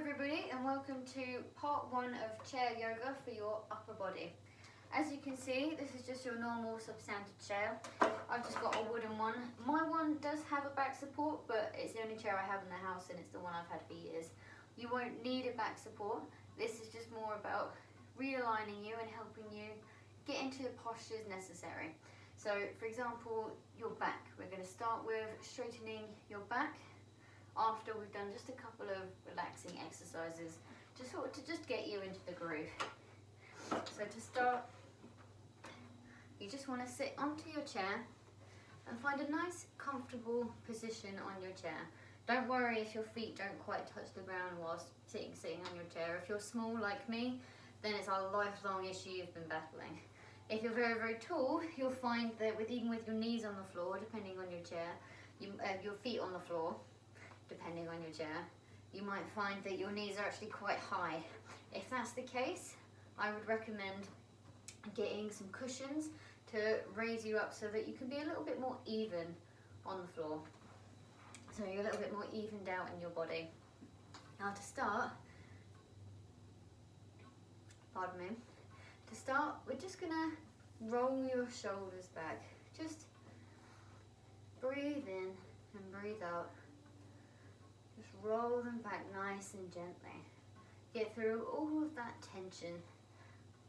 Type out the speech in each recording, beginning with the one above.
everybody, and welcome to part 1 of chair yoga for your upper body. As you can see, this is just your normal substandard chair. I've just got a wooden one. My one does have a back support, but it's the only chair I have in the house and it's the one I've had for years. You won't need a back support. This is just more about realigning you and helping you get into the postures necessary. So for example, your back. We're going to start with straightening your back after we've done just a couple of relaxing exercises to just get you into the groove. So to start, you just want to sit onto your chair and find a nice comfortable position on your chair. Don't worry if your feet don't quite touch the ground whilst sitting on your chair. If you're small like me, then it's a lifelong issue you've been battling. If you're very, very tall, you'll find that even with your knees on the floor, depending on your chair, your feet on the floor, depending on your chair, you might find that your knees are actually quite high. If that's the case, I would recommend getting some cushions to raise you up so that you can be a little bit more even on the floor. So you're a little bit more evened out in your body. Now to start, we're just gonna roll your shoulders back. Just breathe in and breathe out. Just roll them back nice and gently. Get through all of that tension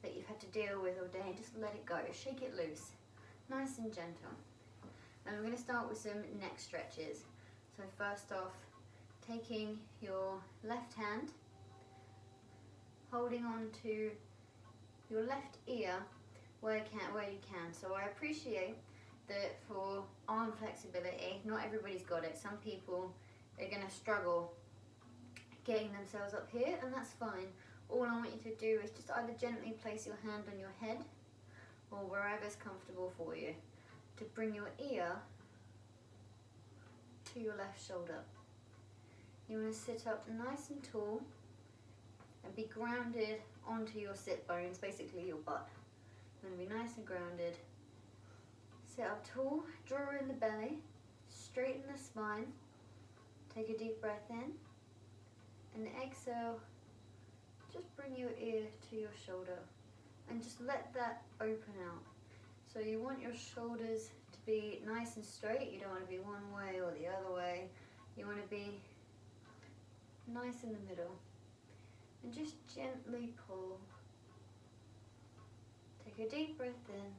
that you've had to deal with all day. Just let it go, shake it loose. Nice and gentle. And we're going to start with some neck stretches. So first off, taking your left hand, holding on to your left ear where you can. So I appreciate that for arm flexibility, not everybody's got it. Some people are going to struggle getting themselves up here, and that's fine. All I want you to do is just either gently place your hand on your head or wherever's comfortable for you to bring your ear to your left shoulder. You want to sit up nice and tall and be grounded onto your sit bones, basically your butt. You want to be nice and grounded. Sit up tall, draw in the belly, straighten the spine. Take a deep breath in, and exhale, just bring your ear to your shoulder and just let that open out. So you want your shoulders to be nice and straight. You don't want to be one way or the other way. You want to be nice in the middle. And just gently pull. Take a deep breath in,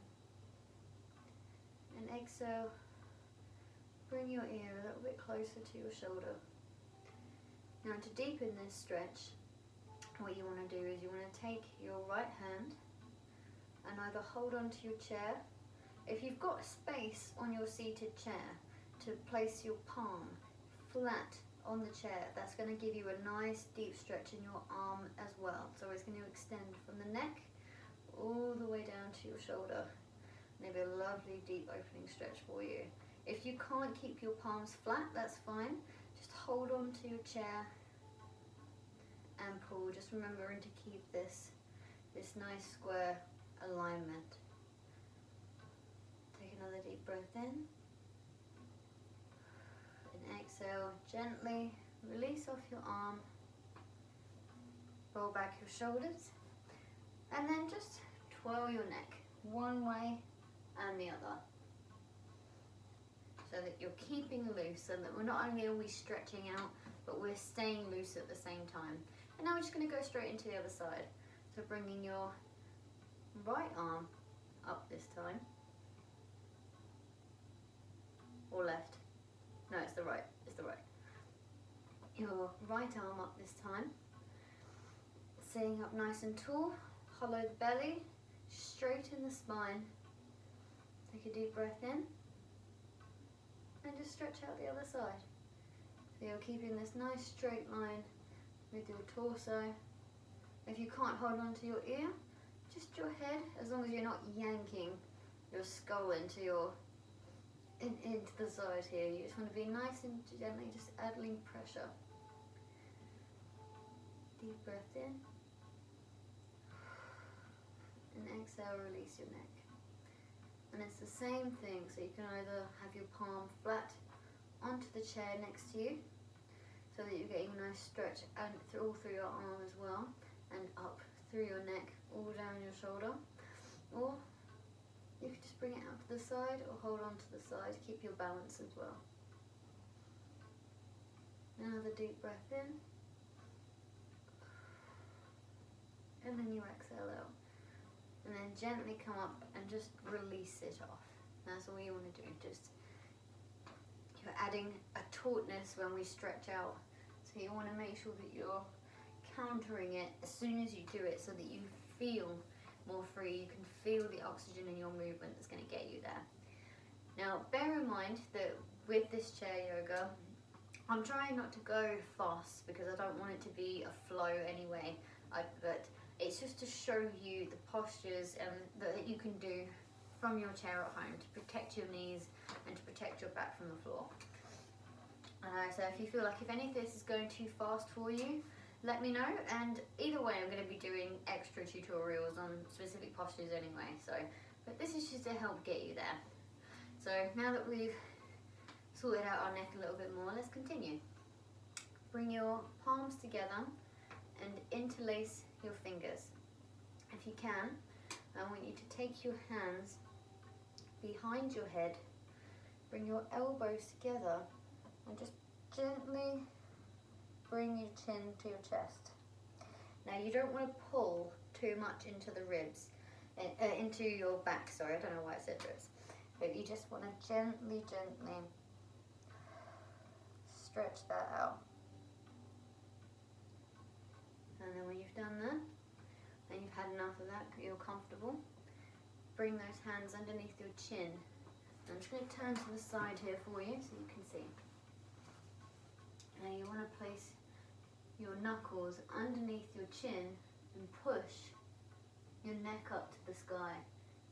and exhale. Bring your ear a little bit closer to your shoulder. Now to deepen this stretch, what you want to do is you want to take your right hand and either hold onto your chair. If you've got space on your seated chair to place your palm flat on the chair, that's going to give you a nice deep stretch in your arm as well. So it's going to extend from the neck all the way down to your shoulder. Maybe a lovely deep opening stretch for you. If you can't keep your palms flat, that's fine. Just hold on to your chair and pull. Just remembering to keep this nice square alignment. Take another deep breath in. And exhale, gently release off your arm. Roll back your shoulders. And then just twirl your neck one way and the other, so that you're keeping loose and that we're not only are we stretching out, but we're staying loose at the same time. And now we're just going to go straight into the other side. So bringing your right arm up this time, or left. No, it's the right, Your right arm up this time. Sitting up nice and tall, hollow the belly, straighten the spine. Take a deep breath in. And just stretch out the other side. So you're keeping this nice straight line with your torso. If you can't hold on to your ear, just your head, as long as you're not yanking your skull into the side here. You just want to be nice and gently just adding pressure. Deep breath in. And exhale, release your neck. And it's the same thing, so you can either have your palm flat onto the chair next to you. so that you're getting a nice stretch and all through your arm as well, and up through your neck, all down your shoulder. Or you could just bring it out to the side or hold on to the side, keep your balance as well. Another deep breath in, and then you exhale out. And then gently come up and just release it off. That's all you want to do. Just, you're adding a tautness when we stretch out. So you want to make sure that you're countering it as soon as you do it, so that you feel more free. You can feel the oxygen in your movement that's going to get you there. Now, bear in mind that with this chair yoga, I'm trying not to go fast because I don't want it to be a flow anyway. But it's just to show you the postures that you can do from your chair at home to protect your knees and to protect your back from the floor. So if you feel like if any of this is going too fast for you, let me know, and either way I'm going to be doing extra tutorials on specific postures anyway, but this is just to help get you there. So now that we've sorted out our neck a little bit more, let's continue. Bring your palms together and interlace your fingers. If you can, I want you to take your hands behind your head, bring your elbows together, and just gently bring your chin to your chest. Now you don't want to pull too much into the ribs, into your back, sorry, I don't know why I said ribs. But you just want to gently stretch that out. And then when you've done that, and you've had enough of that, you're comfortable, bring those hands underneath your chin. I'm just going to turn to the side here for you so you can see. Now you want to place your knuckles underneath your chin and push your neck up to the sky.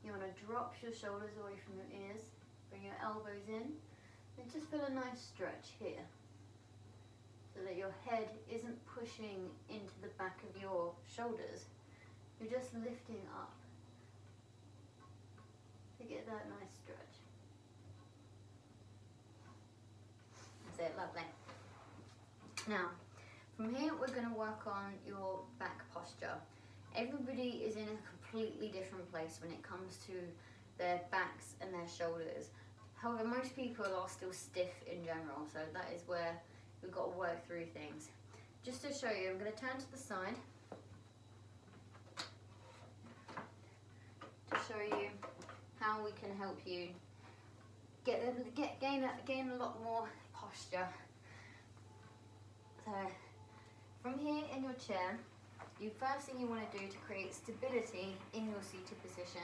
You want to drop your shoulders away from your ears, bring your elbows in, and just feel a nice stretch here, so that your head isn't pushing into the back of your shoulders. You're just lifting up to get that nice stretch. That's it, lovely. Now, from here we're going to work on your back posture. Everybody is in a completely different place when it comes to their backs and their shoulders. However, most people are still stiff in general, so that is where we've got to work through things. Just to show you, I'm going to turn to the side to show you how we can help you gain a lot more posture. So, from here in your chair, the first thing you want to do to create stability in your seated position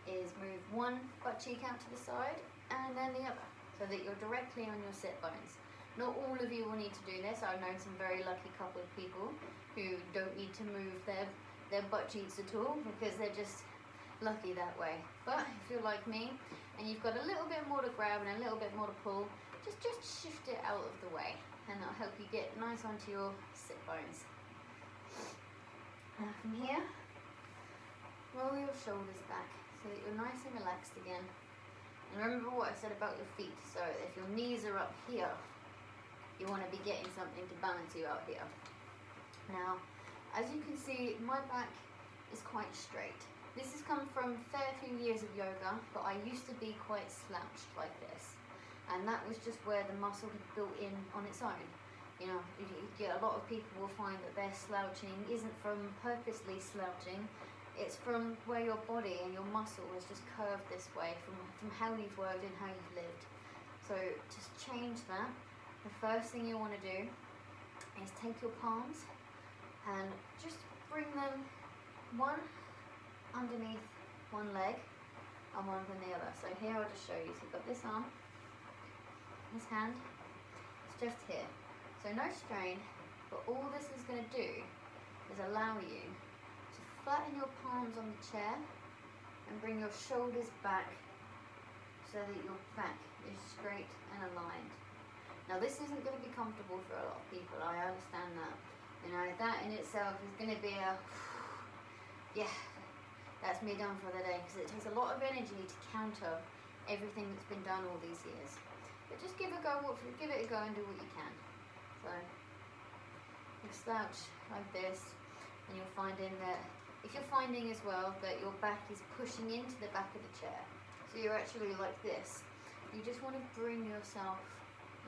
is move one butt cheek out to the side and then the other, so that you're directly on your sit bones. Not all of you will need to do this. I've known some very lucky couple of people who don't need to move their butt cheeks at all because they're just lucky that way. But if you're like me and you've got a little bit more to grab and a little bit more to pull, just shift it out of the way, and that'll help you get nice onto your sit bones. Now from here, roll your shoulders back so that you're nice and relaxed again. And remember what I said about your feet. So if your knees are up here, you want to be getting something to balance you out here. Now, as you can see, my back is quite straight. This has come from a fair few years of yoga, but I used to be quite slouched like this. And that was just where the muscle had built in on its own. You know, a lot of people will find that their slouching isn't from purposely slouching, it's from where your body and your muscle has just curved this way, from how you've worked and how you've lived. So to change that, the first thing you want to do is take your palms and just bring them one underneath one leg and one on the other. So here I'll just show you. So you've got this arm, this hand, it's just here. So no strain, but all this is going to do is allow you to flatten your palms on the chair and bring your shoulders back so that your back is straight and aligned. Now this isn't going to be comfortable for a lot of people, I understand that. You know, that in itself is going to be yeah, that's me done for the day, because it takes a lot of energy to counter everything that's been done all these years. But just give it a go and do what you can. So you slouch like this, and you're finding that, if you're finding as well that your back is pushing into the back of the chair, so you're actually like this, you just want to bring yourself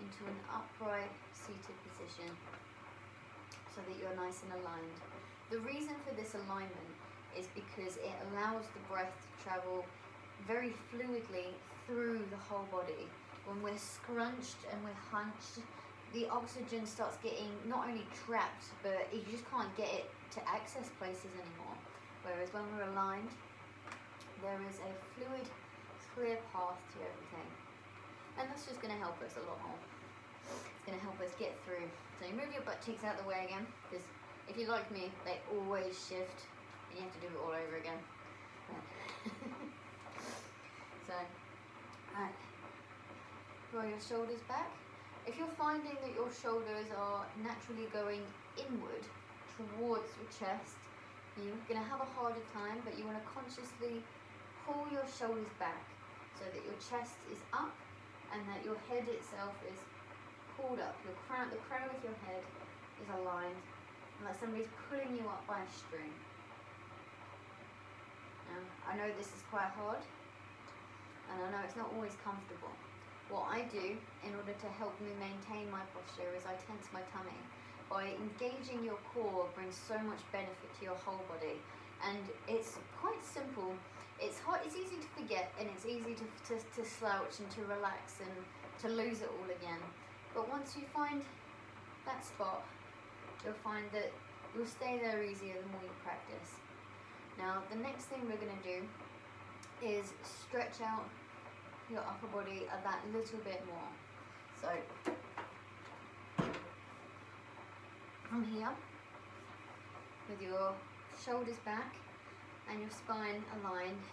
into an upright seated position so that you're nice and aligned. The reason for this alignment is because it allows the breath to travel very fluidly through the whole body. When we're scrunched and we're hunched, the oxygen starts getting not only trapped, but you just can't get it to access places anymore. Whereas when we're aligned, there is a fluid, clear path to everything. And that's just going to help us a lot more. It's going to help us get through. So you move your butt cheeks out of the way again, because if you're like me, they always shift, and you have to do it all over again. So, right. Roll your shoulders back. If you're finding that your shoulders are naturally going inward towards your chest, you're going to have a harder time, but you want to consciously pull your shoulders back so that your chest is up and that your head itself is pulled up. The crown of your head is aligned, and like somebody's pulling you up by a string. Now, I know this is quite hard, and I know it's not always comfortable. What I do in order to help me maintain my posture is I tense my tummy. By engaging your core brings so much benefit to your whole body, and it's quite simple. It's hard, it's easy to forget, and it's easy to slouch and to relax and to lose it all again. But once you find that spot, you'll find that you'll stay there easier the more you practice. Now, the next thing we're going to do is stretch out your upper body that little bit more. So from here, with your shoulders back and your spine aligned,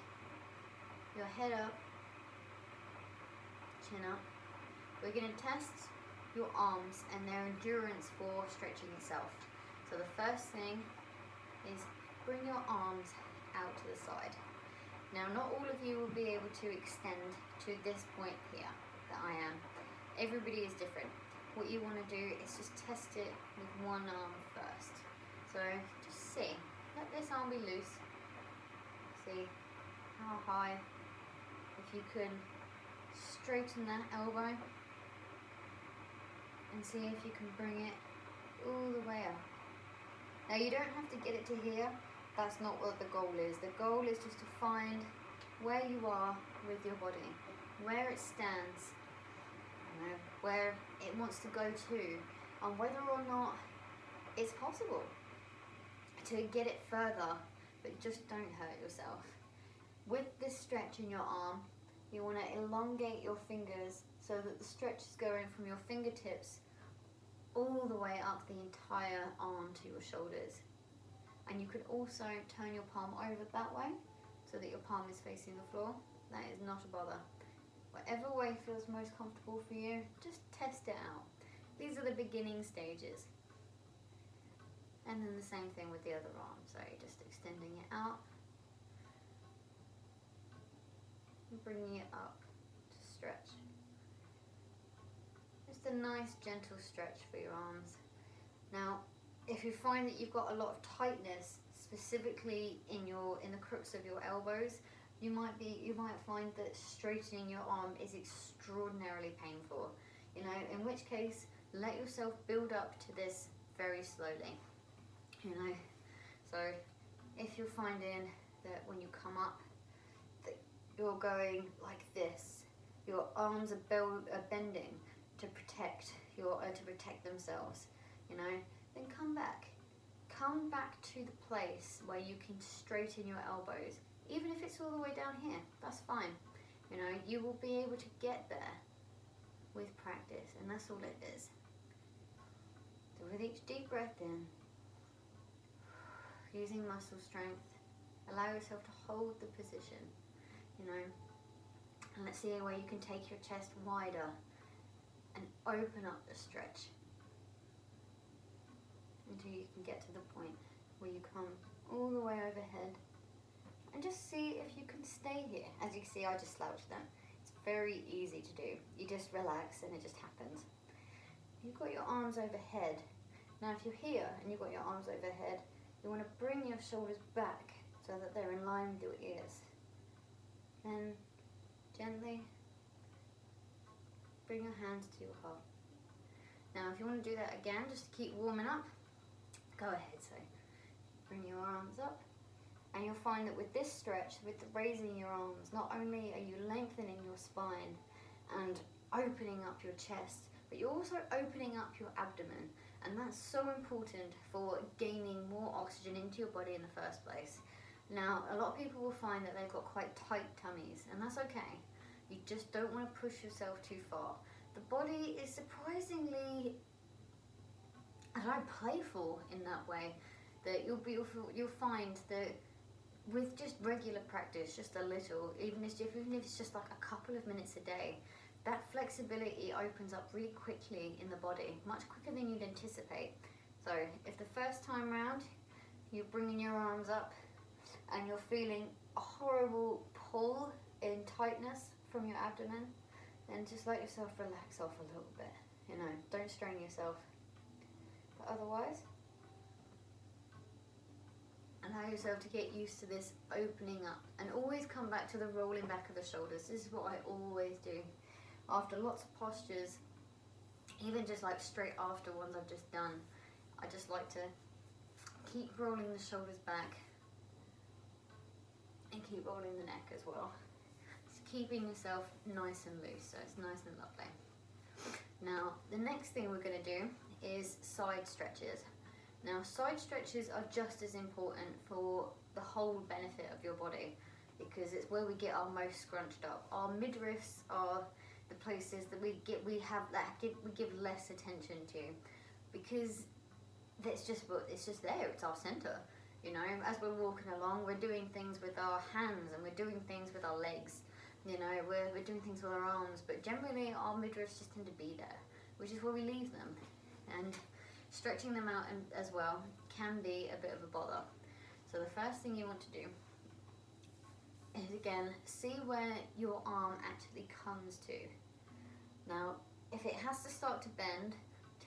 your head up, chin up, we're going to test your arms and their endurance for stretching itself. So the first thing is bring your arms out to the side. Now, not all of you will be able to extend to this point here that I am. Everybody is different. What you want to do is just test it with one arm first. So just see, let this arm be loose. See how high, if you can straighten that elbow and see if you can bring it all the way up. Now, you don't have to get it to here. That's not what the goal is. The goal is just to find where you are with your body, where it stands, where it wants to go to, and whether or not it's possible to get it further, but just don't hurt yourself. With this stretch in your arm, you want to elongate your fingers so that the stretch is going from your fingertips all the way up the entire arm to your shoulders. And you could also turn your palm over that way so that your palm is facing the floor. That is not a bother. Whatever way feels most comfortable for you, just test it out. These are the beginning stages. And then the same thing with the other arm. So you're just extending it out and bringing it up to stretch. Just a nice gentle stretch for your arms. Now, if you find that you've got a lot of tightness, specifically in the crooks of your elbows, you might find that straightening your arm is extraordinarily painful. In which case, let yourself build up to this very slowly. So if you're finding that when you come up, that you're going like this, your arms are bending to protect themselves, then come back. Come back to the place where you can straighten your elbows. Even if it's all the way down here, that's fine. You will be able to get there with practice, and that's all it is. So with each deep breath in, using muscle strength, allow yourself to hold the position, and let's see where you can take your chest wider and open up the stretch until you can get to the point where you come all the way overhead, and just see if you can stay here. As you can see, I just slouched them. It's very easy to do. You just relax and it just happens. You've got your arms overhead. Now if you're here and you've got your arms overhead, you want to bring your shoulders back so that they're in line with your ears. Then gently bring your hands to your heart. Now if you want to do that again, just to keep warming up, go ahead. So bring your arms up, and you'll find that with this stretch, with raising your arms, not only are you lengthening your spine and opening up your chest, but you're also opening up your abdomen, and that's so important for gaining more oxygen into your body in the first place. Now, a lot of people will find that they've got quite tight tummies, and that's okay. You just don't want to push yourself too far. The body is surprisingly, I don't know, playful in that way, that you'll find that with just regular practice, just a little, even if it's just like a couple of minutes a day, that flexibility opens up really quickly in the body, much quicker than you'd anticipate. So if the first time round you're bringing your arms up and you're feeling a horrible pull in tightness from your abdomen, then just let yourself relax off a little bit. You know, don't strain yourself. But otherwise, allow yourself to get used to this opening up, and always come back to the rolling back of the shoulders. This is what I always do after lots of postures, even just like straight after ones I've just done. I just like to keep rolling the shoulders back and keep rolling the neck as well. Just keeping yourself nice and loose, so it's nice and lovely. Now, the next thing we're going to do is side stretches. Now, side stretches are just as important for the whole benefit of your body, because it's where we get our most scrunched up. Our midriffs are the places that we give less attention to, because it's just there. It's our center. You know, as we're walking along, we're doing things with our hands and we're doing things with our legs. You know, we're doing things with our arms, but generally our midriffs just tend to be there, which is where we leave them. And stretching them out as well can be a bit of a bother. So the first thing you want to do is, again, see where your arm actually comes to. Now, if it has to start to bend,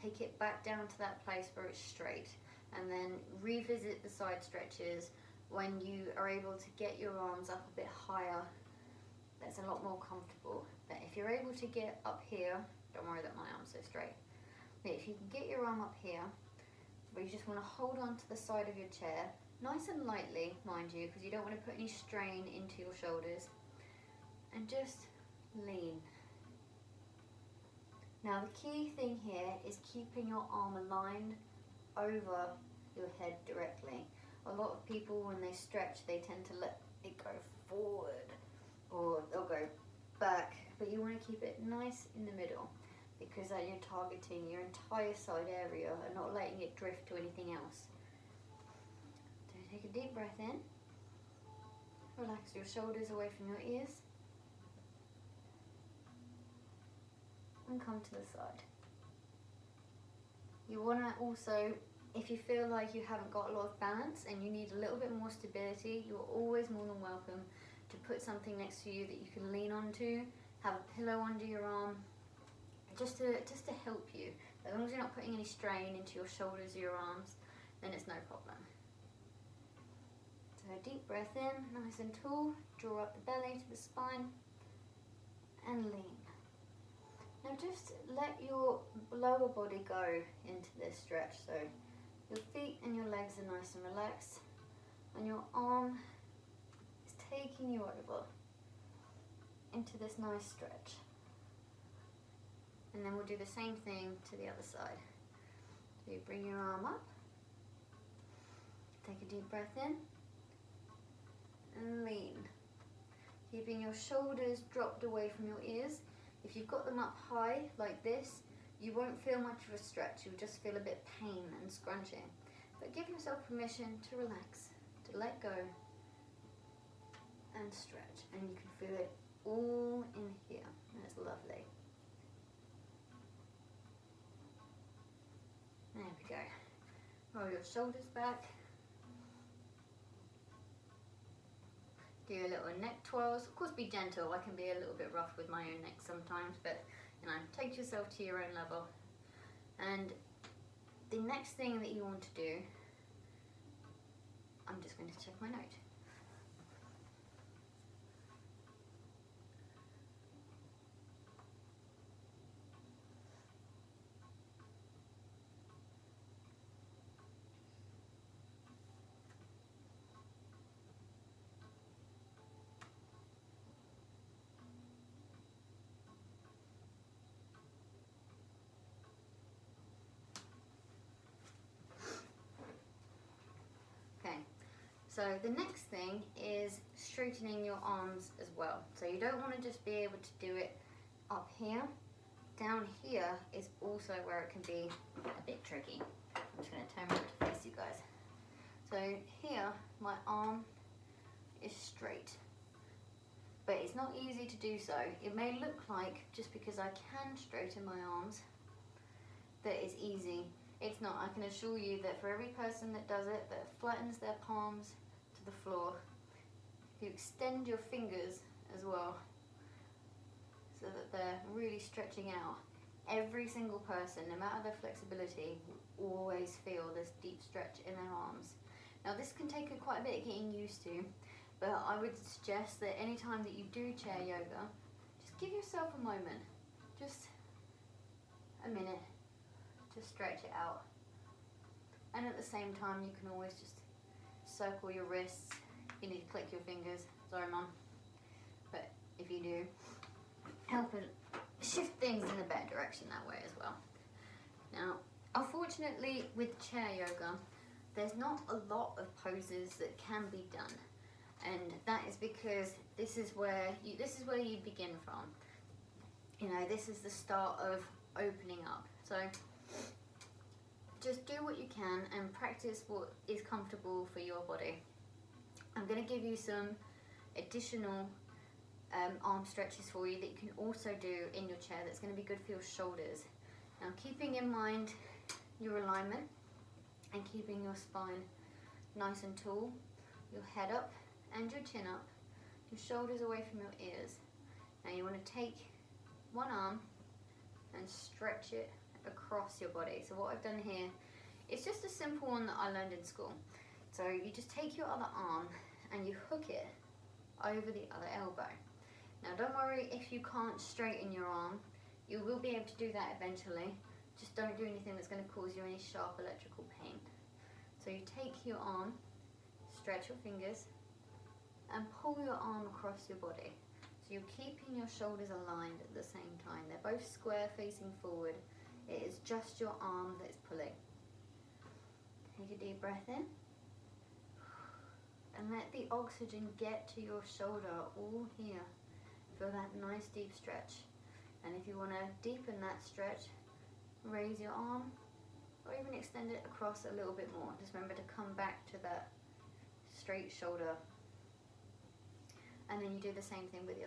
take it back down to that place where it's straight, and then revisit the side stretches when you are able to get your arms up a bit higher. That's a lot more comfortable. But if you're able to get up here, don't worry that my arm's so straight. But if you can get your arm up here, but you just want to hold on to the side of your chair, nice and lightly, mind you, because you don't want to put any strain into your shoulders, and just lean. Now the key thing here is keeping your arm aligned over your head directly. A lot of people, when they stretch, they tend to let it go forward, or they'll go back, but you want to keep it nice in the middle, because then you're targeting your entire side area and not letting it drift to anything else. So take a deep breath in, relax your shoulders away from your ears, and come to the side. You want to also, if you feel like you haven't got a lot of balance and you need a little bit more stability, you're always more than welcome to put something next to you that you can lean onto, have a pillow under your arm, just to help you. As long as you're not putting any strain into your shoulders or your arms, then it's no problem. So a deep breath in, nice and tall, draw up the belly to the spine, and lean. Now just let your lower body go into this stretch. So your feet and your legs are nice and relaxed, and your arm is taking you over into this nice stretch. And then we'll do the same thing to the other side. So you bring your arm up, take a deep breath in, and lean. Keeping your shoulders dropped away from your ears. If you've got them up high like this, you won't feel much of a stretch. You'll just feel a bit pain and scrunching. But give yourself permission to relax, to let go, and stretch. And you can feel it all in here. And it's lovely. There we go. Roll your shoulders back. Do a little neck twirls. Of course, be gentle. I can be a little bit rough with my own neck sometimes, but you know, take yourself to your own level. And the the next thing that you want to do, I'm just going to check my note. So the next thing is straightening your arms as well. So you don't want to just be able to do it up here. Down here is also where it can be a bit tricky. I'm just going to turn around to face you guys. So here, my arm is straight, but it's not easy to do so. It may look like, just because I can straighten my arms, that it's easy. It's not. I can assure you that for every person that does it, that flattens their palms to the floor, if you extend your fingers as well, so that they're really stretching out, every single person, no matter their flexibility, will always feel this deep stretch in their arms. Now this can take quite a bit of getting used to, but I would suggest that any time that you do chair yoga, just give yourself a moment, just a minute, to stretch it out. And at the same time, you can always just circle your wrists. You need to click your fingers. Sorry, Mum. But if you do, help it shift things in a better direction that way as well. Now, unfortunately, with chair yoga, there's not a lot of poses that can be done, and that is because this is where you begin from. You know, this is the start of opening up. So just do what you can and practice what is comfortable for your body. I'm going to give you some additional arm stretches for you that you can also do in your chair that's going to be good for your shoulders. Now, keeping in mind your alignment and keeping your spine nice and tall, your head up and your chin up, your shoulders away from your ears. Now you want to take one arm and stretch it across your body. So what I've done here, it's just a simple one that I learned in school. So you just take your other arm and you hook it over the other elbow. Now don't worry if you can't straighten your arm, you will be able to do that eventually. Just don't do anything that's going to cause you any sharp electrical pain. So you take your arm, stretch your fingers, and pull your arm across your body. So you're keeping your shoulders aligned at the same time. They're both square facing forward. It is just your arm that is pulling. Take a deep breath in. And let the oxygen get to your shoulder all here. Feel that nice deep stretch. And if you want to deepen that stretch, raise your arm or even extend it across a little bit more. Just remember to come back to that straight shoulder. And then you do the same thing with the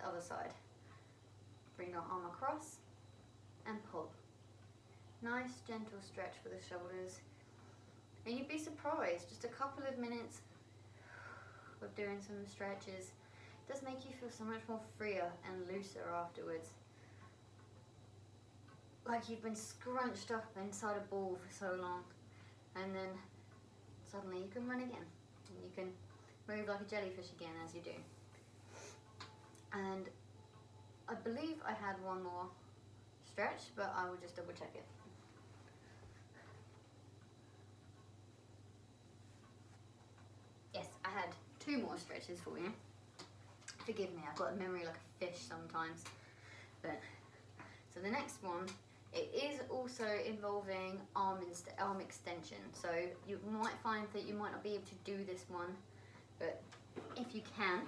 other side. Bring your arm across and pull. Nice gentle stretch for the shoulders. And you'd be surprised, just a couple of minutes of doing some stretches does make you feel so much more freer and looser afterwards. Like you've been scrunched up inside a ball for so long, and then suddenly you can run again, and you can move like a jellyfish again as you do. And I believe I had one more stretch, but I will just double check it. Yes, I had 2 more stretches for you. Forgive me, I've got a memory like a fish sometimes. But so the next one, it is also involving arm extension. So you might find that you might not be able to do this one, but if you can,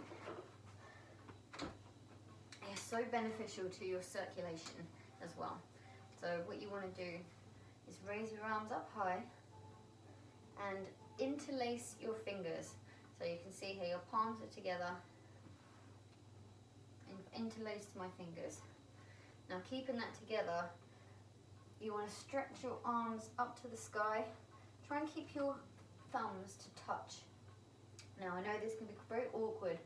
it's so beneficial to your circulation as well. So what you want to do is raise your arms up high and interlace your fingers. So you can see here your palms are together and interlaced my fingers. Now keeping that together, you want to stretch your arms up to the sky. Try and keep your thumbs to touch. Now I know this can be very awkward,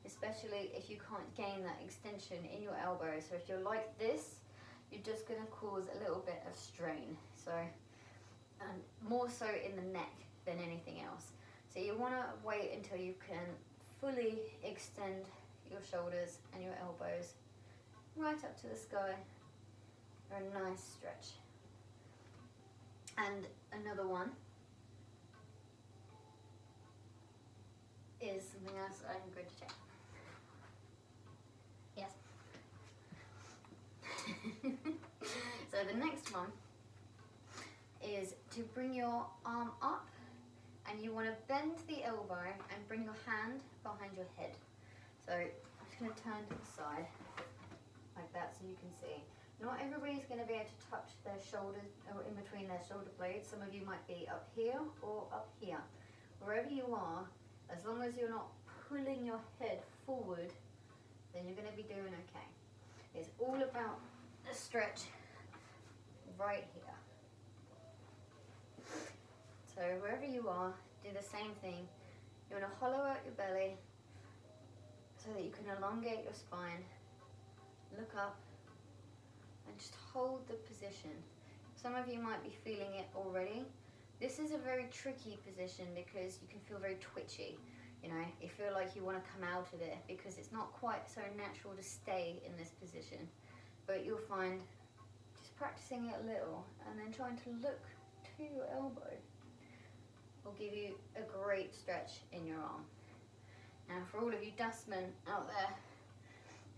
especially if you can't gain that extension in your elbow. So if you're like this, you're just going to cause a little bit of strain. So and more so in the neck than anything else. So you want to wait until you can fully extend your shoulders and your elbows right up to the sky for a nice stretch. And another one is something else I'm going to check. Yes. So the next one is to bring your arm up, and you want to bend the elbow and bring your hand behind your head. So I'm just going to turn to the side like that so you can see. Not everybody's going to be able to touch their shoulders or in between their shoulder blades. Some of you might be up here or up here. Wherever you are, as long as you're not pulling your head forward, then you're going to be doing okay. It's all about the stretch right here. So wherever you are, do the same thing. You want to hollow out your belly so that you can elongate your spine. Look up and just hold the position. Some of you might be feeling it already. This is a very tricky position because you can feel very twitchy. You know, you feel like you want to come out of it because it's not quite so natural to stay in this position. But you'll find just practicing it a little and then trying to look to your elbow will give you a great stretch in your arm. Now for all of you dustmen out there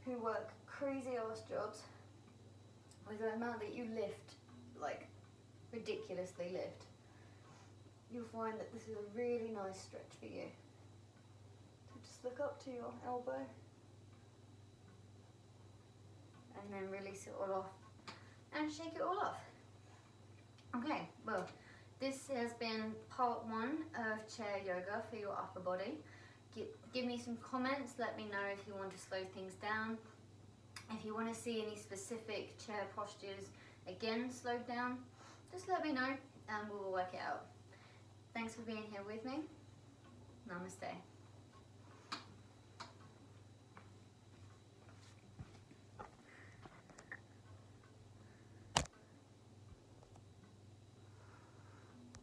who work crazy ass jobs with the amount that you lift, like ridiculously lift, you'll find that this is a really nice stretch for you. So just look up to your elbow and then release it all off and shake it all off. Okay, well, this has been part 1 of chair yoga for your upper body. Give me some comments, let me know if you want to slow things down. If you want to see any specific chair postures again slowed down, just let me know and we'll work it out. Thanks for being here with me. Namaste.